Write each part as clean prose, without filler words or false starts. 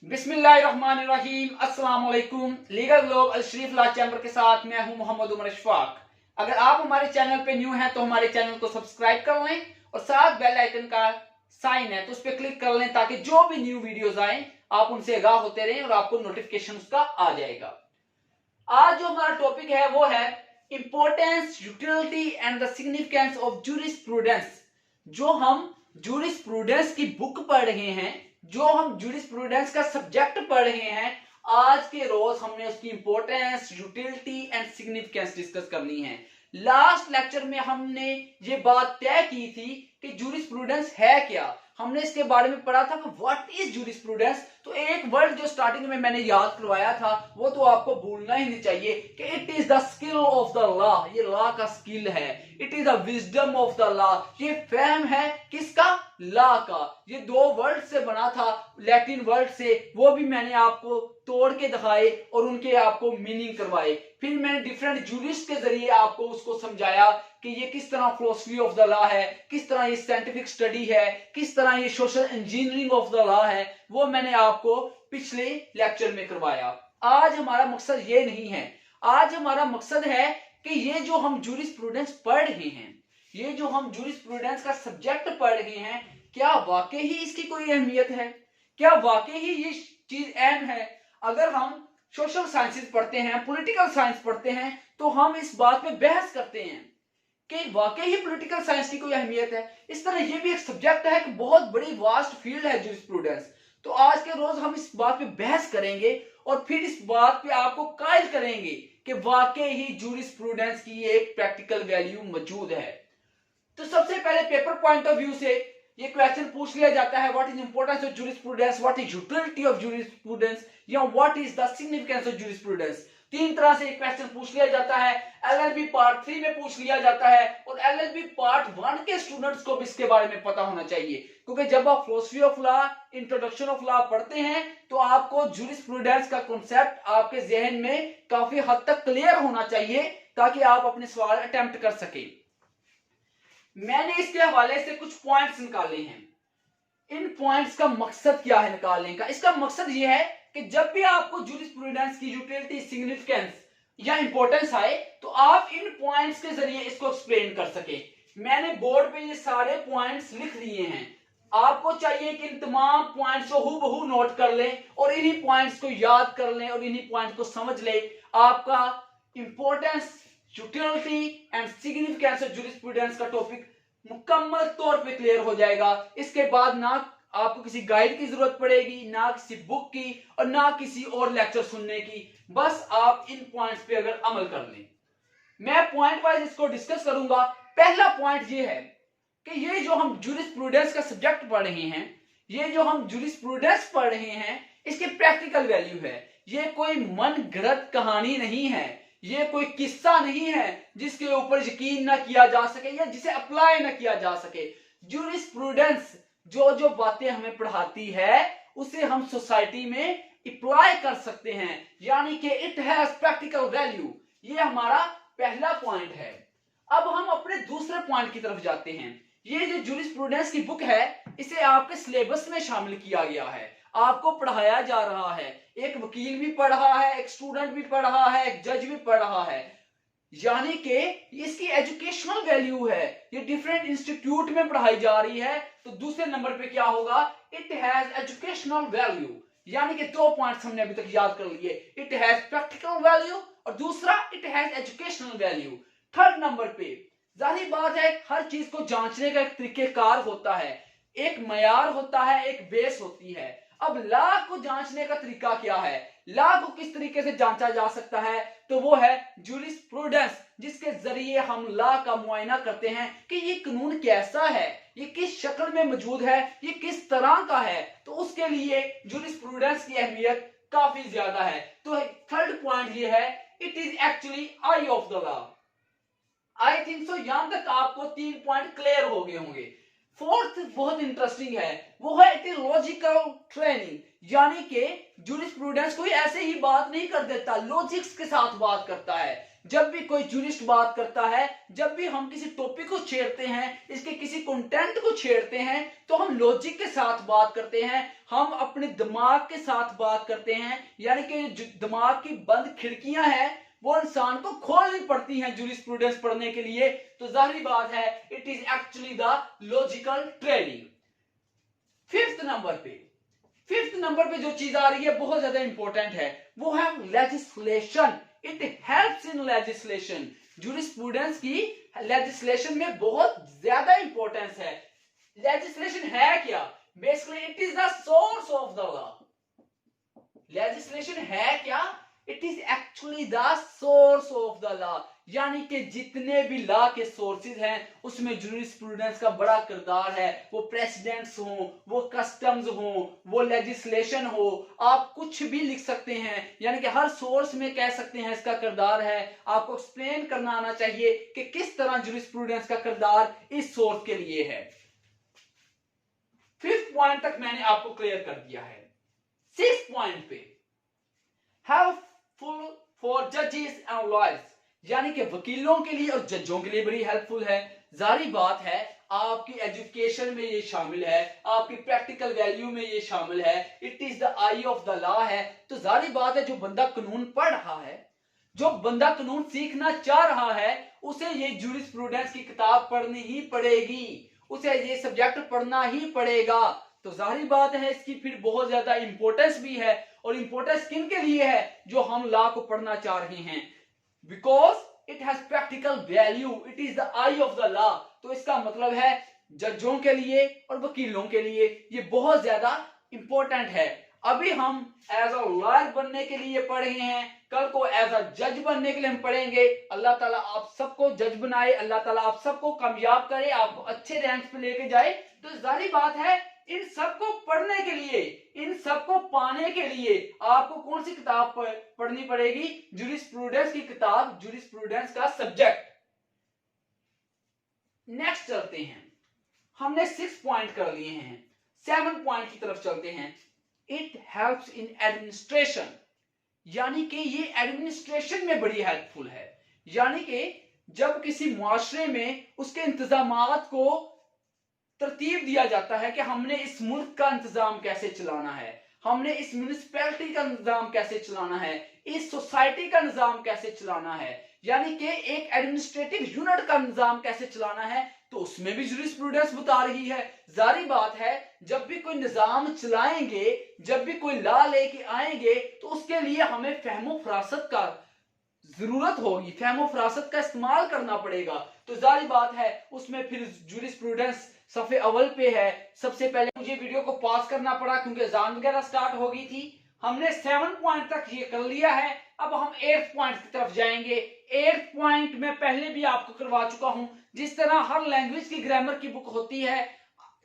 बिस्मिल्लाहिर्रहमानिर्रहीम। अस्सलाम वालेकुम। लीगल ग्लोब अल शरीफ लॉ चैम्बर के साथ मैं हूं मोहम्मद उमर अशफाक। अगर आप हमारे चैनल पे न्यू हैं तो हमारे चैनल को सब्सक्राइब कर लें और साथ बेल आइकन का साइन है तो उस पर क्लिक कर लें ताकि जो भी न्यू वीडियोस आए आप उनसे आगाह होते रहें और आपको नोटिफिकेशन उसका आ जाएगा। आज जो हमारा टॉपिक है वो है importance, utility and the significance of jurisprudence. जो हम जूरिस्प्रूडेंस की बुक पढ़ रहे हैं, जो हम जूरिस्प्रूडेंस का सब्जेक्ट पढ़ रहे हैं, आज के रोज हमने उसकी importance, utility and significance discuss करनी है। लास्ट लेक्चर में हमने ये बात तय की थी कि जूरिस्प्रूडेंस है क्या। हमने इसके बारे में पढ़ा था कि व्हाट इज जूरिस्प्रूडेंस। तो एक वर्ड जो स्टार्टिंग में मैंने याद करवाया था वो तो आपको भूलना ही नहीं चाहिए कि it is the skill of the law. ये लॉ का स्किल है। It is the wisdom of the law. ये फहम है किसका? लॉ का। ये दो वर्ड से बना था, लैटिन वर्ड से। वो भी मैंने आपको तोड़ के दिखाए और उनके आपको मीनिंग करवाए। फिर मैंने डिफरेंट जूरिस्ट के जरिए आपको उसको समझाया कि ये किस तरह फिलॉसफी ऑफ द लॉ है, किस तरह ये साइंटिफिक स्टडी है, किस तरह ये social engineering of the law है। वो मैंने आपको पिछले लेक्चर में करवाया। आज हमारा मकसद ये नहीं है। आज हमारा मकसद है कि ये जो हम जूरिस्प्रूडेंस पढ़ रहे हैं, ये जो हम जूरिस्प्रूडेंस का सब्जेक्ट पढ़ रहे हैं, क्या वाकई ही इसकी कोई अहमियत है? क्या वाकई ही ये चीज अहम है? अगर हम सोशल साइंसेस पढ़ते हैं, पॉलिटिकल साइंस पढ़ते हैं, तो हम इस बात पे बहस करते हैं कि वाकई ही पॉलिटिकल साइंस की कोई अहमियत है। इस तरह ये भी एक सब्जेक्ट है कि बहुत बड़ी वास्ट फील्ड है जूरिस्प्रूडेंस। तो आज के रोज हम इस बात पे बहस करेंगे और फिर इस बात पे आपको कायल करेंगे कि वाकई ही जूरिस्प्रूडेंस की एक प्रैक्टिकल वैल्यू मौजूद है। तो सबसे पहले पेपर पॉइंट ऑफ व्यू से ये क्वेश्चन पूछ लिया जाता है, what is importance of jurisprudence, what is utility of jurisprudence, या what is the significance of jurisprudence. तीन तरह से एक क्वेश्चन पूछ लिया जाता है। एलएलबी पार्ट 3 में पूछ लिया जाता है और एलएलबी पार्ट 1 के स्टूडेंट्स को भी इसके बारे में पता होना चाहिए, क्योंकि जब आप philosophy of law, introduction of law पढ़ते हैं तो आपको जूरिस्प्रूडेंस का कॉन्सेप्ट आपके जहन में काफी हद तक क्लियर होना चाहिए ताकि आप अपने सवाल अटेम्प्ट कर सके। मैंने इसके हवाले से कुछ पॉइंट्स निकाले हैं। इन पॉइंट्स का मकसद क्या है निकालने का? इसका मकसद यह है कि जब भी आपको जूरिस्प्रूडेंस की यूटिलिटी, सिग्निफिकेंस या इंपॉर्टेंस आए तो आप इन पॉइंट्स के जरिए इसको एक्सप्लेन कर सके। मैंने बोर्ड पे ये सारे पॉइंट्स लिख दिए हैं। आपको चाहिए कि इन तमाम पॉइंट्स को हूबहू नोट कर लें और इन्हीं पॉइंट्स को याद कर लें और इन्हीं पॉइंट्स को समझ लें। आपका importance, utility and significance of jurisprudence का टॉपिक मुकम्मल तौर पे क्लियर हो जाएगा। इसके बाद ना आपको किसी गाइड की जरूरत पड़ेगी, ना किसी बुक की और ना किसी और लेक्चर सुनने की। बस आप इन पॉइंट्स पे अगर अमल कर लें। मैं पॉइंट वाइज इसको डिस्कस करूंगा। पहला पॉइंट ये है कि ये जो हम जूरिस्प्रूडेंस का सब्जेक्ट पढ़ रहे हैं, ये जो हम जूरिस्प्रूडेंस पढ़ रहे हैं, इसकी प्रैक्टिकल वैल्यू है। ये कोई मन गढ़ंत कहानी नहीं है, ये कोई किस्सा नहीं है जिसके ऊपर यकीन ना किया जा सके या जिसे अप्लाई ना किया जा सके। जूरिस्प्रूडेंस जो जो बातें हमें पढ़ाती है उसे हम सोसाइटी में अप्लाई कर सकते हैं, यानी कि इट हैज प्रैक्टिकल वैल्यू। ये हमारा पहला पॉइंट है। अब हम अपने दूसरे पॉइंट की तरफ जाते हैं। ये जो जूरिस्प्रूडेंस की बुक है इसे आपके सिलेबस में शामिल किया गया है, आपको पढ़ाया जा रहा है। एक वकील भी पढ़ रहा है, एक स्टूडेंट भी पढ़ रहा है, एक जज भी पढ़ रहा है, यानी कि इसकी एजुकेशनल वैल्यू है। ये डिफरेंट इंस्टीट्यूट में पढ़ाई जा रही है। तो दूसरे नंबर पे क्या होगा? It has educational value. यानी कि दो पॉइंट्स हमने अभी तक याद कर लिए, इट हैज प्रैक्टिकल वैल्यू और दूसरा it has educational value. Third number पे जाहिर बात है हर चीज को जांचने का एक तरीकेकार होता है, एक मयार होता है, एक बेस होती है। अब लॉ को जांचने का तरीका क्या है? लॉ को किस तरीके से जांचा जा सकता है? तो वो है जूरिस्प्रूडेंस, जिसके जरिए हम लॉ का मुआयना करते हैं कि ये कानून कैसा है, ये किस शक्ल में मौजूद है, ये किस तरह का है। तो उसके लिए जूरिस्प्रूडेंस की अहमियत काफी ज्यादा है। तो थर्ड पॉइंट ये है, it is actually I of the law. I think so यहां तक आपको 3 पॉइंट क्लियर हो गए होंगे। फोर्थ बहुत इंटरेस्टिंग है, वो है इट इज लॉजिकल ट्रेनिंग, यानी कि जूरिस्प्रूडेंस कोई ऐसे ही बात नहीं कर देता, लॉजिक्स के साथ बात करता है। जब भी कोई जूरिस्ट बात करता है, जब भी हम किसी टॉपिक को छेड़ते हैं, इसके किसी कंटेंट को छेड़ते हैं, तो हम लॉजिक के साथ बात करते हैं, हम अपने दिमाग के साथ बात करते हैं। यानी कि दिमाग की बंद खिड़कियां हैं वो इंसान को खोलनी पड़ती हैं जूरिस्प्रूडेंस पढ़ने के लिए। तो जाहिर बात है it is actually the logical training. Fifth number पे जो चीज आ रही है बहुत ज्यादा इंपॉर्टेंट है, वो है legislation. It helps in legislation. Jurisprudence की लेजिस्लेशन में बहुत ज्यादा इंपॉर्टेंस है। लेजिस्लेशन है क्या? Basically it is the source of the law. Legislation है क्या? It is actually the source of the law. यानी कि जितने भी लॉ के सोर्सेज हैं उसमें जूरिस्प्रूडेंस का बड़ा किरदार है। वो प्रेसिडेंट्स हो, वो कस्टम्स हो, वो लेजिस्लेशन हो, आप कुछ भी लिख सकते हैं। यानी कि हर सोर्स में कह सकते हैं इसका किरदार है। आपको एक्सप्लेन करना आना चाहिए कि किस तरह जूरिस्प्रूडेंस का किरदार इस सोर्स के लिए है। फिफ्थ पॉइंट तक मैंने आपको क्लियर कर दिया है। सिक्स्थ पॉइंट पे हेल्पफुल फॉर जजेस एंड लॉयर्स, यानी कि वकीलों के लिए और जजों के लिए बड़ी हेल्पफुल है। जारी बात है आपकी एजुकेशन में ये शामिल है, आपकी प्रैक्टिकल वैल्यू में ये शामिल है। It is the I of the law है। तो जारी बात है जो बंदा कानून पढ़ रहा है, जो बंदा कानून सीखना चाह रहा है, उसे ये जूरिस्प्रूडेंस की किताब पढ़नी ही पड़ेगी, उसे ये सब्जेक्ट पढ़ना ही पड़ेगा। तो जाहिर बात है इसकी फिर बहुत ज्यादा इंपॉर्टेंस भी है। और इंपॉर्टेंस किन के लिए है? जो हम लॉ को पढ़ना चाह रहे हैं, because it has practical value, it is the I of the law. तो इसका मतलब है जजों के लिए और वकीलों के लिए ये बहुत ज्यादा इंपॉर्टेंट है। अभी हम एज अ लॉयर बनने के लिए पढ़ रहे हैं, कल को एज अ जज बनने के लिए हम पढ़ेंगे। अल्लाह ताला आप सबको जज बनाए, अल्लाह ताला आप सबको कामयाब करे, आपको अच्छे रैंक पे लेके जाए। तो जाहिर बात है इन सबको पढ़ने के लिए, इन सबको पाने के लिए आपको कौन सी किताब पढ़नी पड़ेगी? जूरिस्प्रूडेंस की किताब, जूरिस्प्रूडेंस का सब्जेक्ट। नेक्स्ट चलते हैं, हमने 6 पॉइंट कर लिए हैं, 7 पॉइंट की तरफ चलते हैं। इट हेल्प्स इन एडमिनिस्ट्रेशन, यानी कि ये एडमिनिस्ट्रेशन में बड़ी हेल्पफुल है। यानी कि जब किसी मुआशरे में उसके इंतजामात को तरतीब दिया जाता है कि हमने इस मुल्क का इंतजाम कैसे चलाना है, हमने इस म्युनिसिपैलिटी का निजाम कैसे चलाना है, इस सोसाइटी का निजाम कैसे चलाना है, यानी कि एक एडमिनिस्ट्रेटिव यूनिट का निजाम कैसे चलाना है, तो उसमें भी जूरिस्प्रूडेंस बता रही है। जारी बात है जब भी कोई निजाम चलाएंगे, जब भी कोई लॉ लेके आएंगे, तो उसके लिए हमें फहमो फरासत का जरूरत होगी, फहमो फरासत का इस्तेमाल करना पड़ेगा। तो जारी बात है उसमें फिर जूरिस्प्रूडेंस सफ़े अव्वल पे है। सबसे पहले मुझे वीडियो को पॉज करना पड़ा क्योंकि अजान वगैरह स्टार्ट हो गई थी। हमने 7 पॉइंट तक ये कर लिया है, अब हम 8th पॉइंट की तरफ जाएंगे। 8th पॉइंट में पहले भी आपको करवा चुका हूं। जिस तरह हर लैंग्वेज की ग्रामर की बुक होती है,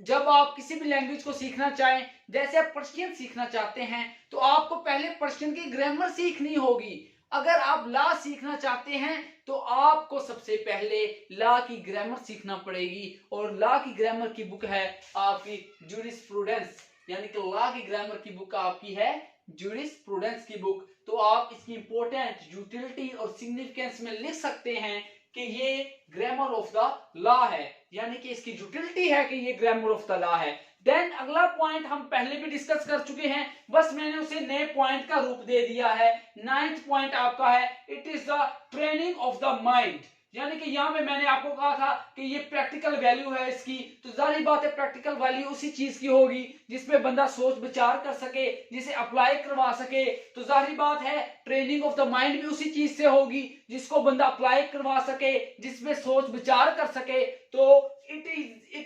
जब आप किसी भी लैंग्वेज को सीखना चाहें, जैसे आप पर्शियन सीखना चाहते हैं तो आपको पहले पर्शियन की ग्रामर सीखनी होगी। अगर आप लॉ सीखना चाहते हैं तो आपको सबसे पहले लॉ की ग्रामर सीखना पड़ेगी, और लॉ की ग्रामर की बुक है आपकी जूरिस्प्रूडेंस, यानी कि लॉ की ग्रामर की बुक आपकी है जूरिस्प्रूडेंस की बुक। तो आप इसकी इंपॉर्टेंट, यूटिलिटी और सिग्निफिकेंस में लिख सकते हैं कि ये ग्रामर ऑफ द लॉ है, यानी कि इसकी यूटिलिटी है कि ये ग्रामर ऑफ द लॉ है। देन अगला पॉइंट हम पहले भी डिस्कस कर चुके हैं, बस मैंने उसे नए पॉइंट का रूप दे दिया है। 9th पॉइंट आपका है it is the training of the mind, यानी कि यहाँ पे मैंने आपको कहा था कि ये प्रैक्टिकल वैल्यू है इसकी। तो जाहिर बात है प्रैक्टिकल वैल्यू उसी चीज की होगी जिसमें बंदा सोच विचार कर सके, जिसे अप्लाई करवा सके। तो जाहिर बात है ट्रेनिंग ऑफ द माइंड भी उसी चीज से होगी जिसको बंदा अप्लाई करवा सके, जिसमें सोच विचार कर सके। तो it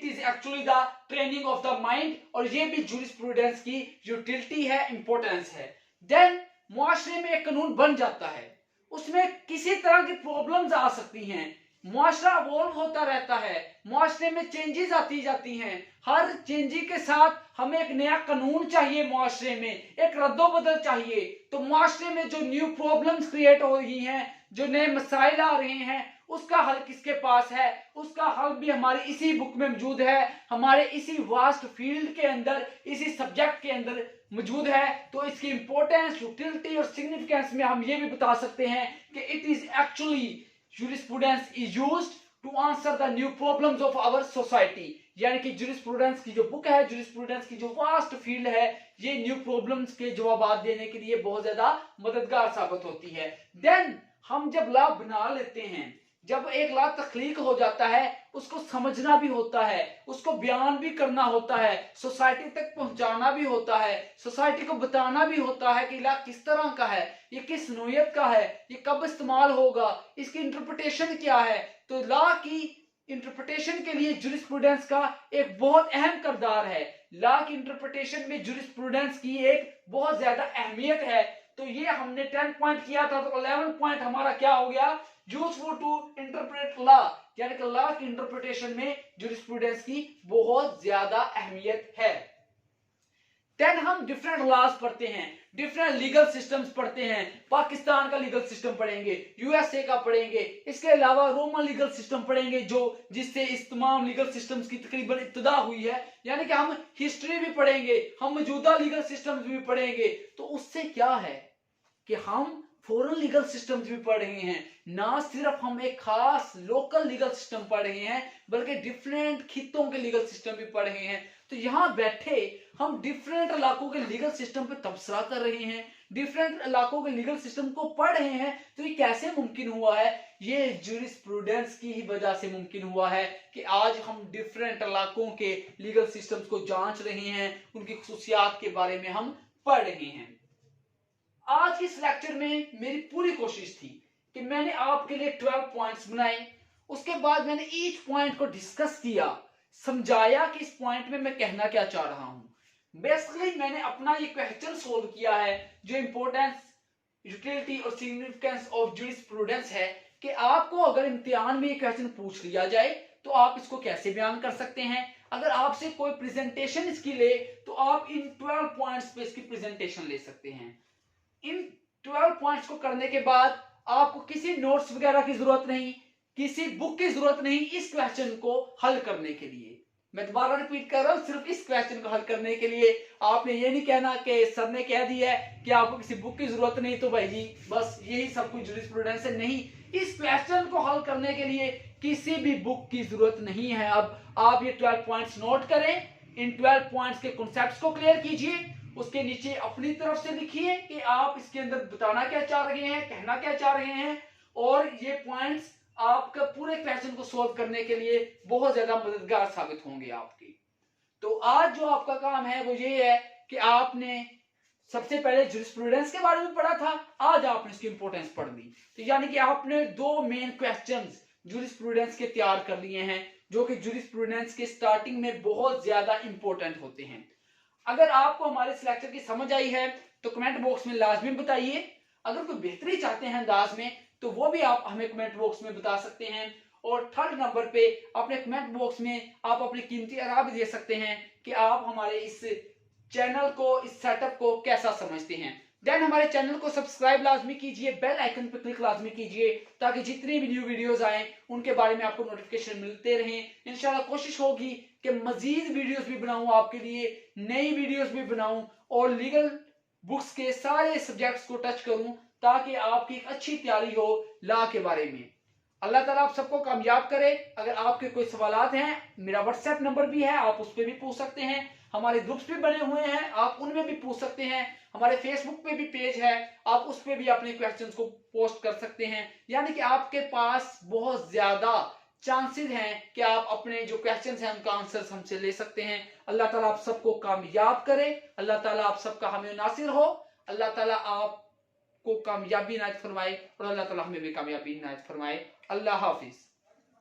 is actually the training of the mind, और ये भी जूरिस्प्रूडेंस की यूटिलिटी है, इंपॉर्टेंस है। देन मुआशरे में एक कानून बन जाता है, उसमें किसी तरह की प्रॉब्लम्स आ सकती हैं, मुआशरा इवॉल्व होता रहता है, मुआशरे में चेंजेस आती जाती हैं। हर चेंजिंग के साथ हमें एक नया कानून चाहिए, मुआशरे में एक रद्दोबदल चाहिए। तो मुआशरे में जो न्यू प्रॉब्लम्स क्रिएट हो रही हैं, जो नए मसाइल आ रहे हैं, उसका हल किसके पास है? उसका हल भी हमारी इसी बुक में मौजूद है, हमारे इसी वास्ट फील्ड के अंदर, इसी सब्जेक्ट के अंदर मौजूद है, तो इसकी इंपॉर्टेंस, यूटिलिटी और सिग्निफिकेंस में हम ये भी बता सकते हैं कि it is actually jurisprudence is used to answer the new problems of our society. यानी कि ज्यूरिस्प्रूडेंस की जो बुक है, ज्यूरिस्प्रूडेंस की जो वास्ट फील्ड है, ये न्यू प्रॉब्लम्स के जवाब देने के लिए बहुत ज्यादा मददगार साबित होती है। देन हम जब लॉ बना लेते हैं, जब एक लॉ तख्लीक हो जाता है, उसको समझना भी होता है, उसको बयान भी करना होता है, सोसाइटी तक पहुंचाना भी होता है, सोसाइटी को बताना भी होता है कि लॉ किस तरह का है, ये किस नोयत का है, ये कब इस्तेमाल होगा, इसकी इंटरप्रिटेशन क्या है। तो लॉ की इंटरप्रिटेशन के लिए ज्यूरिस्प्रूडेंस का एक बहुत अहम किरदार है। लॉ की इंटरप्रिटेशन में ज्यूरिस्प्रूडेंस की एक बहुत ज्यादा अहमियत है। तो ये हमने 10 पॉइंट किया था, तो 11 पॉइंट हमारा क्या हो गया, यूजफुल टू इंटरप्रेट लॉ, यानी कि लॉ की इंटरप्रिटेशन में ज्यूरिस्प्रूडेंस की बहुत ज्यादा अहमियत है। देन हम डिफरेंट लॉज पढ़ते हैं, डिफरेंट लीगल सिस्टम्स पढ़ते हैं। पाकिस्तान का लीगल सिस्टम पढ़ेंगे, यूएसए का पढ़ेंगे, इसके अलावा रोमन लीगल सिस्टम पढ़ेंगे, जो जिससे इस तमाम लीगल सिस्टम्स की तकरीबन इब्तिदा हुई है। यानी कि हम हिस्ट्री भी पढ़ेंगे, हम मौजूदा लीगल सिस्टम्स भी पढ़ेंगे। तो उससे क्या है कि हम फॉरेन लीगल सिस्टम्स भी पढ़ रहे हैं, ना सिर्फ हम एक खास लोकल लीगल सिस्टम पढ़ रहे हैं, बल्कि डिफरेंट खित्तों के लीगल सिस्टम भी पढ़ रहे हैं। तो यहां बैठे हम डिफरेंट इलाकों के लीगल सिस्टम पे तबसरा कर रहे हैं, डिफरेंट इलाकों के लीगल सिस्टम को पढ़ रहे हैं। तो ये कैसे मुमकिन हुआ है, ये ज्यूरिस्प्रूडेंस की ही वजह से मुमकिन हुआ है कि आज हम डिफरेंट इलाकों के लीगल सिस्टम्स को जांच रहे हैं, उनकी खुसूसियात के बारे में हम पढ़ रहे हैं। आज के इस लेक्चर में मेरी पूरी कोशिश थी कि मैंने आपके लिए 12 पॉइंट्स बनाए, उसके बाद मैंने ईच पॉइंट को डिस्कस किया, समझाया कि इस पॉइंट में मैं कहना क्या चाह रहा हूं। बेसिकली मैंने अपना ये क्वेश्चन सोल्व किया है, जो इंपॉर्टेंस, यूटिलिटी और सिग्निफिकेंस ऑफ ज्यूरिस्प्रूडेंस है, कि आपको अगर इम्तिहान में ये क्वेश्चन पूछ लिया जाए तो आप इसको कैसे बयान कर सकते हैं। अगर आपसे कोई प्रेजेंटेशन इसकी ले तो आप इन 12 पॉइंट्स पे इसकी प्रेजेंटेशन ले सकते हैं। इन 12 पॉइंट्स को करने के बाद आपको किसी नोट्स वगैरह की जरूरत नहीं, किसी बुक की जरूरत नहीं इस क्वेश्चन को हल करने के लिए। मैं दोबारा रिपीट कर रहा हूं, सिर्फ इस क्वेश्चन को हल करने के लिए आपने ये नहीं कहना कि सर ने कह दिया है कि आपको किसी बुक की जरूरत नहीं, तो भाई जी बस यही सब कुछ ज्यूरिस्प्रूडेंस है। नहीं, इस क्वेश्चन को हल करने के लिए किसी भी बुक की जरूरत नहीं है। अब आप ये 12 पॉइंट्स नोट करें, इन 12 पॉइंट्स के कॉन्सेप्ट्स को क्लियर कीजिए, उसके नीचे अपनी तरफ से लिखिए कि आप इसके अंदर बताना क्या चाह रहे हैं, कहना क्या चाह रहे हैं, और ये पॉइंट्स आपका पूरे क्वेश्चन को सॉल्व करने के लिए बहुत ज्यादा मददगार साबित होंगे आपके। तो आज जो आपका काम है वो ये है कि आपने सबसे पहले ज्यूरिस्प्रूडेंस के बारे में पढ़ा था, आज आपने इसकी इंपॉर्टेंस पढ़ ली। तो यानी कि आपने 2 मेन क्वेश्चंस ज्यूरिस्प्रूडेंस के तैयार कर लिए हैं, जो कि ज्यूरिस्प्रूडेंस के स्टार्टिंग में बहुत ज्यादा इंपॉर्टेंट होते हैं। अगर आपको हमारे इस लेक्चर की समझ आई है तो कमेंट बॉक्स में लाजमी बताइए। अगर कोई बेहतरी चाहते हैं अंदाज में तो वो भी आप हमें कमेंट बॉक्स में बता सकते हैं। और 3rd नंबर पे अपने कमेंट बॉक्स में आप अपनी कीमती आरा भी दे सकते हैं कि आप हमारे इस चैनल को, इस सेटअप को कैसा समझते हैं। देन हमारे चैनल को सब्सक्राइब लाजमी कीजिए, बेल आइकन पर क्लिक लाजमी कीजिए, ताकि जितनी भी न्यू वीडियोस आए उनके बारे में आपको नोटिफिकेशन मिलते रहें। इंशाल्लाह कोशिश होगी कि मजीद वीडियोस भी बनाऊं आपके लिए, नई वीडियोस भी बनाऊं और लीगल बुक्स के सारे सब्जेक्ट्स को टच करूं, ताकि आपकी एक अच्छी तैयारी हो लॉ के बारे में। अल्लाह ताला आप सबको कामयाब करे। अगर आपके कोई सवालात हैं, मेरा व्हाट्सएप नंबर भी है, आप उस पर भी पूछ सकते हैं। हमारे ग्रुप्स भी बने हुए हैं, आप उनमें भी पूछ सकते हैं। हमारे फेसबुक पे भी पेज है, आप उस पे भी अपने क्वेश्चंस को पोस्ट कर सकते हैं। यानी कि आपके पास बहुत ज्यादा चांसेस हैं कि आप अपने जो क्वेश्चंस हैं उनका आंसर हमसे ले सकते हैं। अल्लाह ताला आप सबको कामयाब करे, अल्लाह ताला आप सबका हमें नासिर हो, अल्लाह ताला आपको कामयाबी इनायत फरमाए और अल्लाह ताला हमें भी कामयाबी इनायत फरमाए। अल्लाह हाफिज।